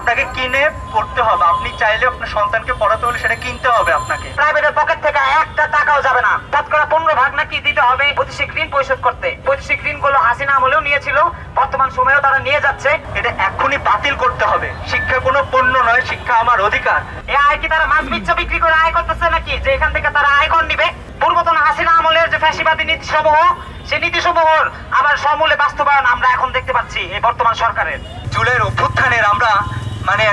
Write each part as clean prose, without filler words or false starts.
আপনাকে কিনে পড়তে হবে। আপনি চাইলে আপনার সন্তানকে পড়াতে হলে সেটা কিনতে হবে আপনাকে। প্রাইভেটের পকেট থেকে একটা টাকাও যাবে না। শতকরা 15 ভাগ নাকি দিতে হবে বৈদেশিক ঋণ পরিশোধ করতে। বৈদেশিক ঋণগুলো হাসিনা আমলেও নিয়েছিল, বর্তমান সময়েও তারা নিয়ে যাচ্ছে। এটা এক্ষুনি বাতিল করতে হবে। শিক্ষা কোনো পণ্য নয়, শিক্ষা আমার অধিকার। এই আয় কি তারা মাছ বিচ্ছা বিক্রি করে আয় করতেছে নাকি, যে এখান থেকে তারা আয়কর নিবে? পূর্বতন হাসিনা আমলের যে ফ্যাসিবাদী নীতিসমূহ, সেই নীতিসমূহর আবার সমূলে বাস্তবায়ন আমরা এখন দেখতে পাচ্ছি এই বর্তমান সরকারের। জুলাইয়ের অভ্যুত্থানের আমরা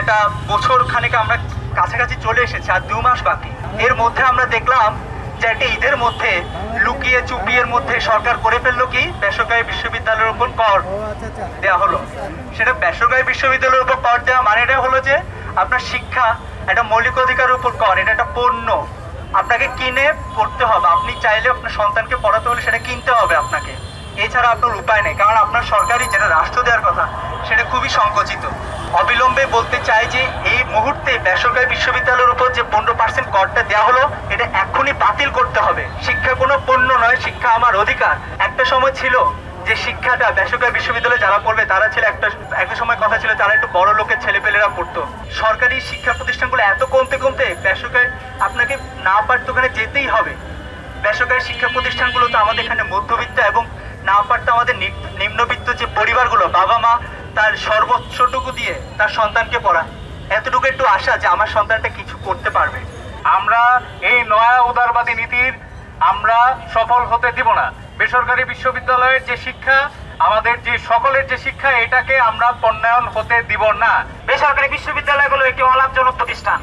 একটা বছর খানেক আমরা কাছাকাছি চলে এসেছি, আর 2 মাস বাকি। এর মধ্যে আমরা দেখলাম যে একটা ঈদের মধ্যে লুকিয়ে চুপিয়ের মধ্যে সরকার করে ফেললো কি, বেসরকারি বিশ্ববিদ্যালয়ের উপর কর দেওয়া হলো। সেটা বেসরকারি বিশ্ববিদ্যালয়ের উপর কর দেওয়া মানে এটা হলো যে আপনার শিক্ষা একটা মৌলিক অধিকারের উপর কর, এটা একটা পণ্য, আপনাকে কিনে পড়তে হবে। আপনি চাইলে আপনার সন্তানকে পড়াতে হলে সেটা কিনতে হবে আপনাকে, এছাড়া আপনার উপায় নেই। কারণ আপনার সরকারি যেটা রাষ্ট্র দেওয়ার কথা সেটা খুবই সংকুচিত। অবিলম্বে বলতে চাই যে এই মুহূর্তে বেসরকারি বিশ্ববিদ্যালয়ের উপর যে 15% করটা দেওয়া হলো, এটা এক্ষুনি বাতিল করতে হবে। শিক্ষা কোনো পণ্য নয়, শিক্ষা আমার অধিকার। একটা সময় ছিল যে শিক্ষাটা বেসরকারি বিশ্ববিদ্যালয়ে যারা পড়বে তারা ছিল একটা সময় কথা ছিল তারা একটু বড় লোকের ছেলেপেলেরা পড়তো। সরকারি শিক্ষা প্রতিষ্ঠানগুলো এত কমতে কমতে বেসরকারি আপনাকে না পারতো ওখানে যেতেই হবে। বেসরকারি শিক্ষা প্রতিষ্ঠানগুলো তো আমাদের এখানে মধ্যবিত্ত এবং না পারতো আমাদের নিম্নবিত্ত যে পরিবারগুলো, বাবা মা তার সর্বোচ্চটুকু দিয়ে তার সন্তানকে পড়ায়, এতটুকু একটু আশা যে আমার সন্তানটা কিছু করতে পারবে। আমরা এই নয়া উদারবাদী নীতির আমরা সফল হতে দিব না। বেসরকারি বিশ্ববিদ্যালয়ের যে শিক্ষা, আমাদের যে সকলের যে শিক্ষা, এটাকে আমরা পণ্যায়ন হতে দিব না। বেসরকারি বিশ্ববিদ্যালয়গুলো একটি অলাভজনক প্রতিষ্ঠান,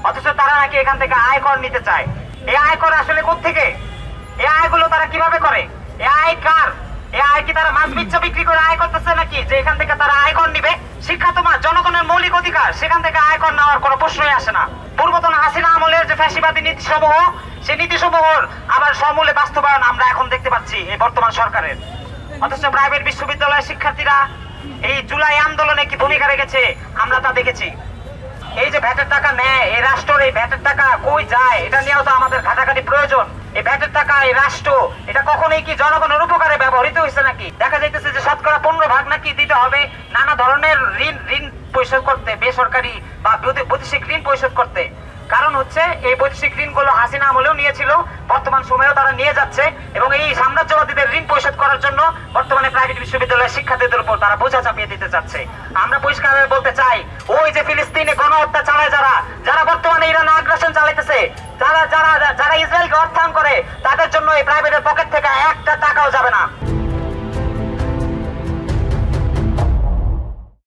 অথচ তারা নাকি এখান থেকে আয়কর নিতে চায়। এই আয়কর আসলে কোত্থেকে? এই আয়গুলো তারা কিভাবে করে? এই আয় কার? এই আয় কি তারা মাছ বিচ্ছা বিক্রি করে আয় করতেছে নাকি, যে এখান থেকে তারা আয়কর নিবে? শিক্ষা তোমার জনগণের মৌলিক অধিকার, সেখান থেকে আয়কর নেওয়ার কোনো প্রশ্নই আসে না। পূর্বতন হাসিনা আমলের যে ফ্যাসিবাদী নীতিসমূহ, সেই নীতিসমূহর আবার সমূলে বাস্তবায়ন আমরা এখন দেখতে পাচ্ছি এই বর্তমান সরকারের। অথচ প্রাইভেট বিশ্ববিদ্যালয়ের শিক্ষার্থীরা এই জুলাই আন্দোলনে কি ভূমিকা রেখেছে আমরা তা দেখেছি। এই যে ভ্যাটের টাকা নেয় এই রাষ্ট্র, এই ভ্যাটের টাকা কই যায় এটা নিয়েও তো আমাদের ঘাটাঘাটি প্রয়োজন। এই ভ্যাটের টাকা এই রাষ্ট্র এটা কখনোই কি জনগণের উপকারে ব্যবহৃত হয়েছে নাকি? দেখা যাইতেছে যে শতকরা 15 ভাগ নাকি দিতে হবে নানা ধরনের ঋণ পরিশোধ করতে, বেসরকারি বা বৈদেশিক ঋণ পরিশোধ করতে। কারণ হচ্ছে এই বৈদেশিক ঋণগুলো হাসিনা আমলেও নিয়েছিল, বর্তমান সময়েও তারা নিয়ে যাচ্ছে, এবং এই সাম্রাজ্যবাদীদের ঋণ পরিশোধ করার জন্য বর্তমানে প্রাইভেট বিশ্ববিদ্যালয়ের শিক্ষার্থীদের উপর তারা বোঝা চাপিয়ে দিতে চাচ্ছে। আমরা পরিষ্কার বলতে চাই, ওই যে ফিলিস্তিনে গণহত্যা চালায় যারা বর্তমানে ইরানে আগ্রাসন চালাইতেছে, যারা ইসরায়েলকে অর্থায়ন করে, তাদের জন্য এই প্রাইভেটের পকেট থেকে একটা টাকাও যাবে না।